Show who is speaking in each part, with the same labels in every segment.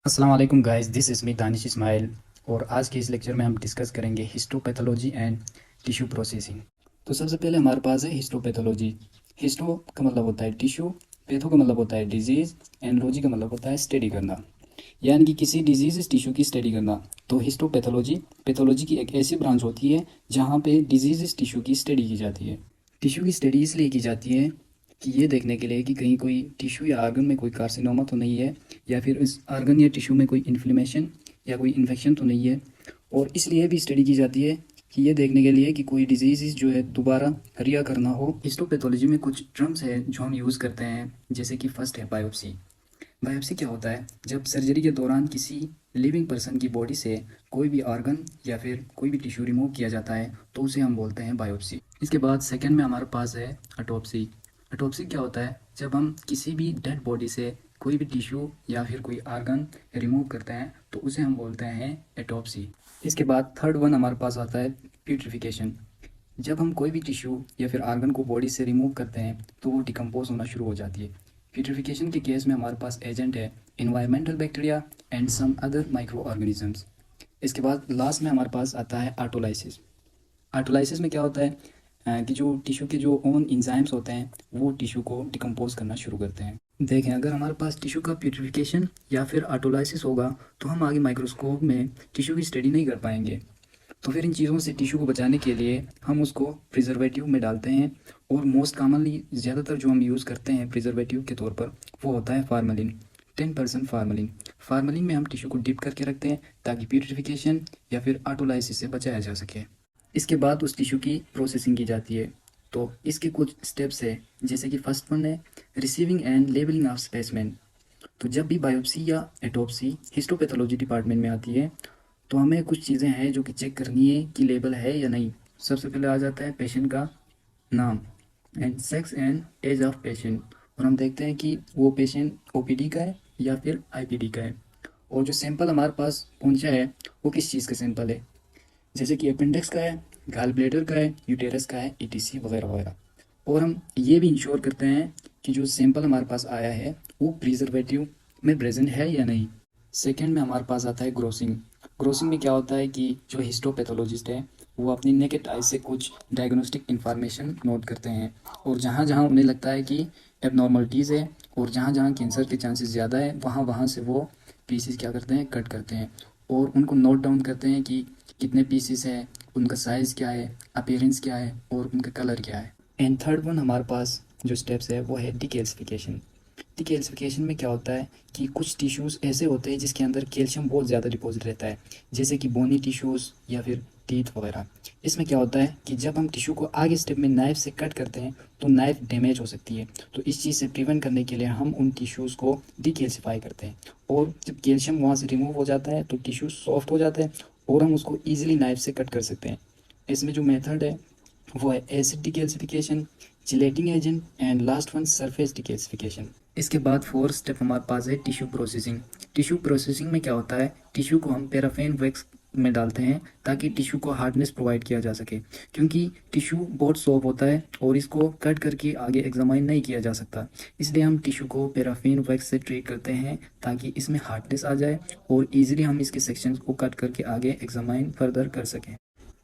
Speaker 1: अस्सलाम वालेकुम guys, this is me Danish Ismail. और आज के इस लेक्चर में हम डिस्कस करेंगे हिस्टोपैथोलॉजी एंड टिश्यू प्रोसेसिंग। तो सबसे पहले हमारे पास है हिस्टोपैथोलॉजी। हिस्टो का मतलब होता है टिश्यू, पैथो का मतलब होता है डिजीज़, एंड लॉजी का मतलब होता है स्टडी करना, यानी कि किसी डिजीज़ टिश्यू की स्टडी करना। तो हिस्टोपैथोलॉजी पैथोलॉजी की एक ऐसी ब्रांच होती है जहाँ पे डिजीज़ टिश्यू की स्टडी की जाती है। टिश्यू की स्टडी इसलिए की जाती है कि ये देखने के लिए कि कहीं कोई टिश्यू या आर्गन में कोई कार्सिनोमा तो नहीं है, या फिर इस आर्गन या टिश्यू में कोई इन्फ्लेमेशन या कोई इन्फेक्शन तो नहीं है। और इसलिए भी स्टडी की जाती है कि ये देखने के लिए कि कोई डिजीज़ जो है दोबारा रिया करना हो। हिस्टोपैथोलॉजी में कुछ टर्म्स है जो हम यूज़ करते हैं, जैसे कि फर्स्ट है बायोप्सी। बायोप्सी क्या होता है? जब सर्जरी के दौरान किसी लिविंग पर्सन की बॉडी से कोई भी ऑर्गन या फिर कोई भी टिश्यू रिमूव किया जाता है तो उसे हम बोलते हैं बायोप्सी। इसके बाद सेकंड में हमारे पास है ऑटोप्सी। ऑटोप्सी क्या होता है? जब हम किसी भी डेड बॉडी से कोई भी टिश्यू या फिर कोई ऑर्गन रिमूव करते हैं तो उसे हम बोलते हैं एटोप्सी। इसके बाद थर्ड वन हमारे पास आता है प्यूट्रिफिकेशन। जब हम कोई भी टिश्यू या फिर ऑर्गन को बॉडी से रिमूव करते हैं तो वो डिकम्पोज होना शुरू हो जाती है। प्यूट्रिफिकेशन के केस में हमारे पास एजेंट है environmental bacteria and some other micro organisms. इसके बाद लास्ट में हमारे पास आता है ऑटोलाइसिस। ऑटोलाइसिस में क्या होता है कि जो टिश्यू के जो ओन इंजाइम्स होते हैं वो टिश्यू को डिकम्पोज करना शुरू करते हैं। देखें, अगर हमारे पास टिश्यू का प्यूट्रिफिकेशन या फिर ऑटोलाइसिस होगा तो हम आगे माइक्रोस्कोप में टिश्यू की स्टडी नहीं कर पाएंगे। तो फिर इन चीज़ों से टिश्यू को बचाने के लिए हम उसको प्रिजर्वेटिव में डालते हैं। और मोस्ट कॉमनली ज़्यादातर जो हम यूज़ करते हैं प्रिजर्वेटिव के तौर पर वो होता है फार्मलिन। 10% फार्मलिन। फार्मलिन में हम टिश्यू को डिप करके रखते हैं ताकि प्यूरिफिकेशन या फिर ऑटोलाइसिस से बचाया जा सके। इसके बाद उस टिश्यू की प्रोसेसिंग की जाती है। तो इसके कुछ स्टेप्स है, जैसे कि फर्स्ट वन है receiving end labelling of specimen. तो जब भी बायोप्सी या एटोप्सी हिस्टोपैथोलॉजी डिपार्टमेंट में आती है तो हमें कुछ चीज़ें हैं जो कि चेक करनी है कि लेबल है या नहीं। सबसे पहले आ जाता है पेशेंट का नाम and sex and age of patient. और हम देखते हैं कि वो पेशेंट ओपीडी का है या फिर आईपीडी का है। और जो सैंपल हमारे पास पहुंचा है वो किस चीज़ का सैंपल है, जैसे कि अपेंडिक्स का है, गॉल ब्लैडर का है, यूटेरस का है, ईटीसी वगैरह वगैरह। और हम ये भी इंश्योर करते हैं कि जो सैंपल हमारे पास आया है वो प्रिजर्वेटिव में प्रेजेंट है या नहीं। सेकेंड में हमारे पास आता है ग्रोसिंग। ग्रोसिंग में क्या होता है कि जो हिस्टोपैथोलॉजिस्ट है वो अपनी नेकेड आई से कुछ डायग्नोस्टिक इंफॉर्मेशन नोट करते हैं, और जहाँ जहाँ उन्हें लगता है कि एबनॉर्मलिटीज़ है और जहाँ जहाँ कैंसर के चांसेस ज़्यादा है वहाँ वहाँ से वो पीसीस क्या करते हैं, कट करते हैं। और उनको नोट डाउन करते हैं कि कितने पीसीस है, उनका साइज़ क्या है, अपीयरेंस क्या है और उनका कलर क्या है। एंड थर्ड वन हमारे पास जो स्टेप्स है वो है डीकैल्सिफिकेशन। डीकैल्सिफिकेशन में क्या होता है कि कुछ टिश्यूज़ ऐसे होते हैं जिसके अंदर कैल्शियम बहुत ज़्यादा डिपॉजिट रहता है, जैसे कि बोनी टिश्यूज़ या फिर टीथ वगैरह। इसमें क्या होता है कि जब हम टिश्यू को आगे स्टेप में नाइफ से कट करते हैं तो नाइफ डैमेज हो सकती है। तो इस चीज़ से प्रिवेंट करने के लिए हम उन टिश्यूज़ को डीकैल्सिफाई करते हैं। और जब कैल्शियम वहाँ से रिमूव हो जाता है तो टिश्यू सॉफ्ट हो जाता है और हम उसको ईजिली नाइफ से कट कर सकते हैं। इसमें जो मेथड है वो है acid decalcification, chelating agent and last one surface decalcification. इसके बाद फोर्थ स्टेप हमारे पास है टिश्यू प्रोसेसिंग। टिश्यू प्रोसेसिंग में क्या होता है, टिश्यू को हम पैराफिन वैक्स में डालते हैं ताकि टिश्यू को हार्डनेस प्रोवाइड किया जा सके, क्योंकि टिश्यू बहुत सॉफ्ट होता है और इसको कट करके आगे एग्जामाइन नहीं किया जा सकता। इसलिए हम टिश्यू को पैराफिन वैक्स से ट्रीट करते हैं ताकि इसमें हार्डनेस आ जाए और ईजिली हम इसके सेक्शंस को कट करके आगे एग्जामाइन फर्दर कर सकें।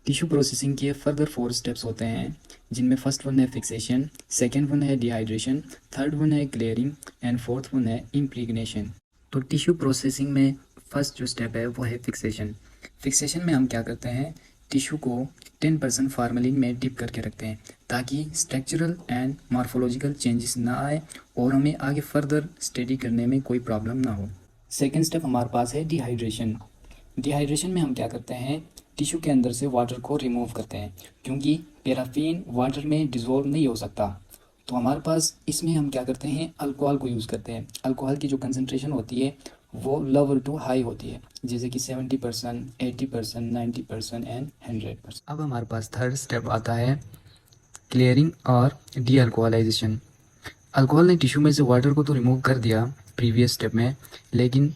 Speaker 1: टिश्यू प्रोसेसिंग के फर्दर 4 स्टेप्स होते हैं, जिनमें फर्स्ट वन है फिक्सेशन, सेकंड वन है डिहाइड्रेशन, थर्ड वन है क्लियरिंग एंड फोर्थ वन है इम्प्रीगनेशन। तो टिश्यू प्रोसेसिंग में फर्स्ट जो स्टेप है वो है फिक्सेशन। फिक्सेशन में हम क्या करते हैं, टिश्यू को 10% फार्मलिन में डिप करके रखते हैं ताकि स्ट्रक्चरल एंड मॉर्फोलॉजिकल चेंजेस ना आए और हमें आगे फर्दर स्टडी करने में कोई प्रॉब्लम ना हो। सेकेंड स्टेप हमारे पास है डिहाइड्रेशन। डिहाइड्रेशन में हम क्या करते हैं, टिश्यू के अंदर से वाटर को रिमूव करते हैं, क्योंकि पैराफिन वाटर में डिज़ोल्व नहीं हो सकता। तो हमारे पास इसमें हम क्या करते हैं, अल्कोहल को यूज़ करते हैं। अल्कोहल की जो कंसनट्रेशन होती है वो लोअर टू हाई होती है, जैसे कि 70%, 80%, 90% एंड 100%। अब हमारे पास थर्ड स्टेप आता है क्लियरिंग और डी अल्कोहलाइजेशन। अल्कोहल ने टिश्यू में से वाटर को तो रिमूव कर दिया प्रीवियस स्टेप में, लेकिन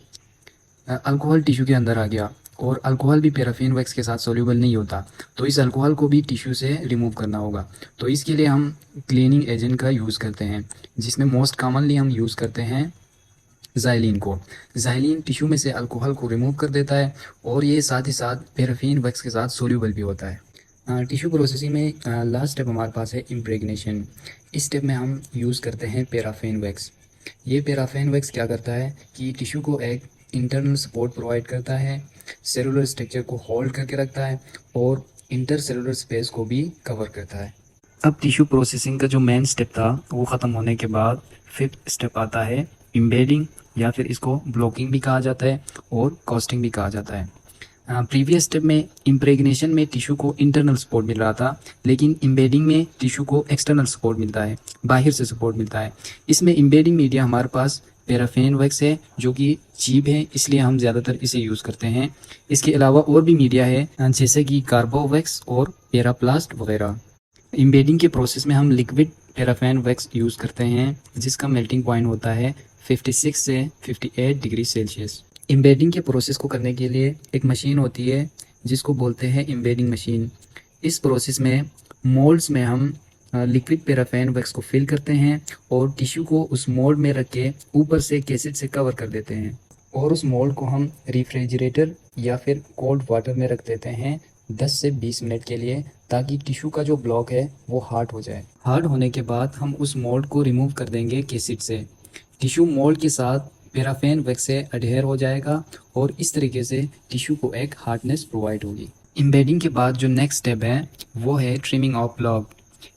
Speaker 1: अल्कोहल टिश्यू के अंदर आ गया और अल्कोहल भी पैराफिन वैक्स के साथ सोल्यूबल नहीं होता, तो इस अल्कोहल को भी टिश्यू से रिमूव करना होगा। तो इसके लिए हम क्लीनिंग एजेंट का यूज़ करते हैं, जिसमें मोस्ट कॉमनली हम यूज़ करते हैं ज़ाइलिन को। ज़ाइलिन टिश्यू में से अल्कोहल को रिमूव कर देता है और ये साथ ही साथ पैराफिन वैक्स के साथ सोल्यूबल भी होता है। टिश्यू प्रोसेसिंग में लास्ट स्टेप हमारे पास है इम्प्रेगनेशन। इस स्टेप में हम यूज़ करते हैं पैराफिन वैक्स। ये पैराफिन वैक्स क्या करता है कि टिश्यू को एक इंटरनल सपोर्ट प्रोवाइड करता है, सेलुलर स्ट्रक्चर को होल्ड करके रखता है और इंटर सेलुलर स्पेस को भी कवर करता है। अब टिश्यू प्रोसेसिंग का जो मेन स्टेप था वो ख़त्म होने के बाद फिफ्थ स्टेप आता है एम्बेडिंग, या फिर इसको ब्लॉकिंग भी कहा जाता है और कास्टिंग भी कहा जाता है। प्रीवियस स्टेप में इम्प्रेगनेशन में टिश्यू को इंटरनल सपोर्ट मिल रहा था, लेकिन एम्बेडिंग में टिश्यू को एक्सटर्नल सपोर्ट मिलता है, बाहर से सपोर्ट मिलता है। इसमें एम्बेडिंग मीडिया हमारे पास पैराफिन वैक्स है जो कि चीप है, इसलिए हम ज़्यादातर इसे यूज़ करते हैं। इसके अलावा और भी मीडिया है जैसे कि कार्बोवैक्स और पेराप्लास्ट वगैरह। एम्बेडिंग के प्रोसेस में हम लिक्विड पैराफिन वैक्स यूज़ करते हैं जिसका मेल्टिंग पॉइंट होता है 56 से 58 डिग्री सेल्सियस। एम्बेडिंग के प्रोसेस को करने के लिए एक मशीन होती है जिसको बोलते हैं एम्बेडिंग मशीन। इस प्रोसेस में मोल्ड्स में हम लिक्विड पैराफिन वैक्स को फिल करते हैं और टिश्यू को उस मोल्ड में रख के ऊपर से कैसेट से कवर कर देते हैं और उस मोल्ड को हम रेफ्रिजरेटर या फिर कोल्ड वाटर में रख देते हैं 10 से 20 मिनट के लिए, ताकि टिश्यू का जो ब्लॉक है वो हार्ड हो जाए। हार्ड होने के बाद हम उस मोल्ड को रिमूव कर देंगे केसेट से। टिश्यू मोल्ड के साथ पैराफिन वैक्स से अडहेयर हो जाएगा और इस तरीके से टिश्यू को एक हार्डनेस प्रोवाइड होगी। एम्बेडिंग के बाद जो नेक्स्ट स्टेप है वो है ट्रिमिंग ऑफ ब्लॉक।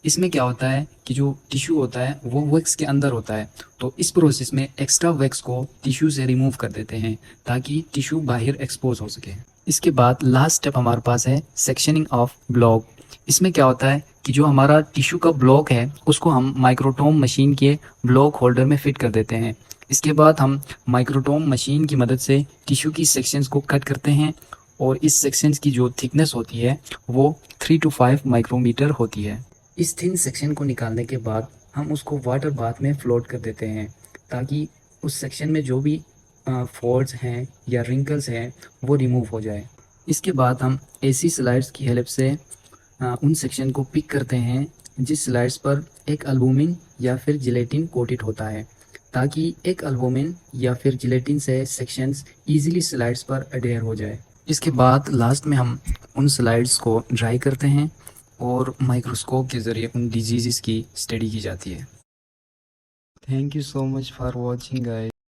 Speaker 1: इसमें क्या होता है कि जो टिश्यू होता है वो वैक्स के अंदर होता है, तो इस प्रोसेस में एक्स्ट्रा वैक्स को टिश्यू से रिमूव कर देते हैं ताकि टिश्यू बाहर एक्सपोज हो सके। इसके बाद लास्ट स्टेप हमारे पास है सेक्शनिंग ऑफ ब्लॉक। इसमें क्या होता है कि जो हमारा टिश्यू का ब्लॉक है उसको हम माइक्रोटोम मशीन के ब्लॉक होल्डर में फिट कर देते हैं। इसके बाद हम माइक्रोटोम मशीन की मदद से टिश्यू की सेक्शंस को कट करते हैं और इस सेक्शंस की जो थिकनेस होती है वो 3 to 5 माइक्रोमीटर होती है। इस थिन सेक्शन को निकालने के बाद हम उसको वाटर बाथ में फ्लोट कर देते हैं ताकि उस सेक्शन में जो भी फोल्ड्स हैं या रिंकल्स हैं वो रिमूव हो जाए। इसके बाद हम ऐसी स्लाइड्स की हेल्प से उन सेक्शन को पिक करते हैं जिस स्लाइड्स पर एक एल्बुमिन या फिर जिलेटिन कोटेड होता है, ताकि एक एल्बुमिन या फिर जिलेटिन से सेक्शंस इजीली स्लाइड्स पर अडेयर हो जाए। इसके बाद लास्ट में हम उन स्लाइड्स को ड्राई करते हैं और माइक्रोस्कोप के ज़रिए उन डिजीज़ की स्टडी की जाती है। Thank you so much for watching guys.